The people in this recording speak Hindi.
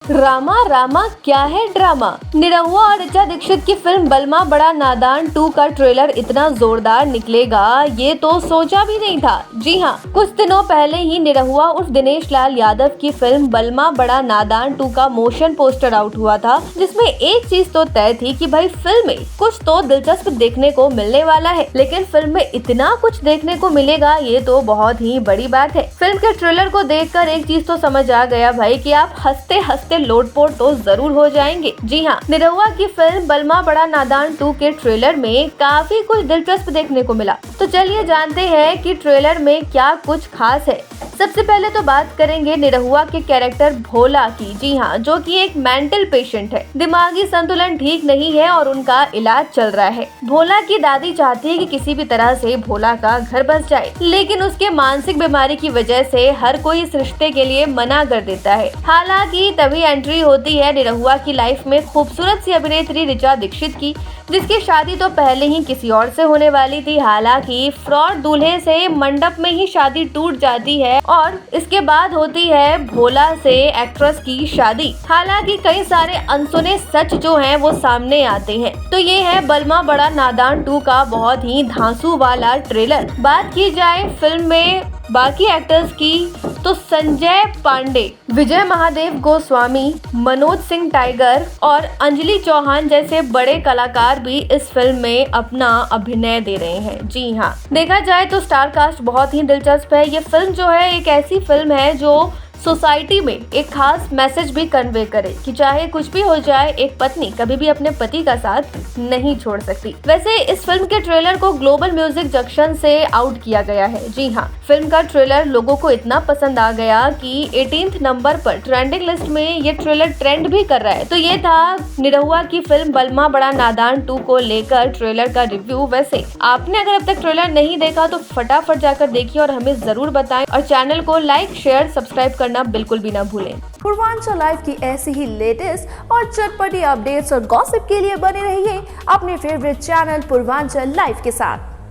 रामा रामा क्या है ड्रामा। निरहुआ और ऋचा दीक्षित की फिल्म बलमा बड़ा नादान 2 का ट्रेलर इतना जोरदार निकलेगा ये तो सोचा भी नहीं था। जी हाँ, कुछ दिनों पहले ही निरहुआ उर्फ दिनेश लाल यादव की फिल्म बलमा बड़ा नादान 2 का मोशन पोस्टर आउट हुआ था, जिसमें एक चीज तो तय थी कि भाई फिल्म में कुछ तो दिलचस्प देखने को मिलने वाला है। लेकिन फिल्म में इतना कुछ देखने को मिलेगा ये तो बहुत ही बड़ी बात है। फिल्म के ट्रेलर को देखकर एक चीज तो समझ आ गया भाई कि आप हंसते हंसते लोटपोट तो जरूर हो जाएंगे। जी हाँ, निरहुआ की फिल्म बलमा बड़ा नादान 2 के ट्रेलर में काफी कुछ दिलचस्प देखने को मिला। तो चलिए जानते हैं कि ट्रेलर में क्या कुछ खास है। सबसे पहले तो बात करेंगे निरहुआ के कैरेक्टर भोला की। जी हाँ, जो कि एक मेंटल पेशेंट है, दिमागी संतुलन ठीक नहीं है और उनका इलाज चल रहा है। भोला की दादी चाहती है कि किसी भी तरह से भोला का घर बस जाए, लेकिन उसके मानसिक बीमारी की वजह से हर कोई इस रिश्ते के लिए मना कर देता है। हालांकि तभी एंट्री होती है निरहुआ की लाइफ में खूबसूरत सी अभिनेत्री ऋचा दीक्षित की, जिसकी शादी तो पहले ही किसी और से होने वाली थी। हालांकि फ्रॉड दूल्हे से मंडप में ही शादी टूट जाती है और इसके बाद होती है भोला से एक्ट्रेस की शादी। हालांकि कई सारे अनसुने सच जो हैं वो सामने आते हैं। तो ये है बलमा बड़ा नादान 2 का बहुत ही धांसू वाला ट्रेलर। बात की जाए फिल्म में बाकी एक्टर्स की तो संजय पांडे, विजय महादेव गोस्वामी, मनोज सिंह टाइगर और अंजलि चौहान जैसे बड़े कलाकार भी इस फिल्म में अपना अभिनय दे रहे हैं। जी हाँ, देखा जाए तो स्टार कास्ट बहुत ही दिलचस्प है। ये फिल्म जो है एक ऐसी फिल्म है जो सोसाइटी में एक खास मैसेज भी कन्वे करे कि चाहे कुछ भी हो जाए, एक पत्नी कभी भी अपने पति का साथ नहीं छोड़ सकती। वैसे इस फिल्म के ट्रेलर को ग्लोबल म्यूजिक जंक्शन से आउट किया गया है। जी हाँ, फिल्म का ट्रेलर लोगों को इतना पसंद आ गया कि 18th नंबर पर ट्रेंडिंग लिस्ट में ये ट्रेलर ट्रेंड भी कर रहा है। तो ये था निरहुआ की फिल्म बलमा बड़ा नादान 2 को लेकर ट्रेलर का रिव्यू। वैसे आपने अगर अब तक ट्रेलर नहीं देखा तो फटाफट जाकर देखिए और हमें जरूर बताएं, और चैनल को लाइक शेयर सब्सक्राइब करना बिल्कुल भी ना भूलें। पूर्वांचल लाइव की ऐसी ही लेटेस्ट और चटपटी अपडेट्स और गॉसिप के लिए बने रहिए अपने फेवरेट चैनल पूर्वांचल लाइव के साथ।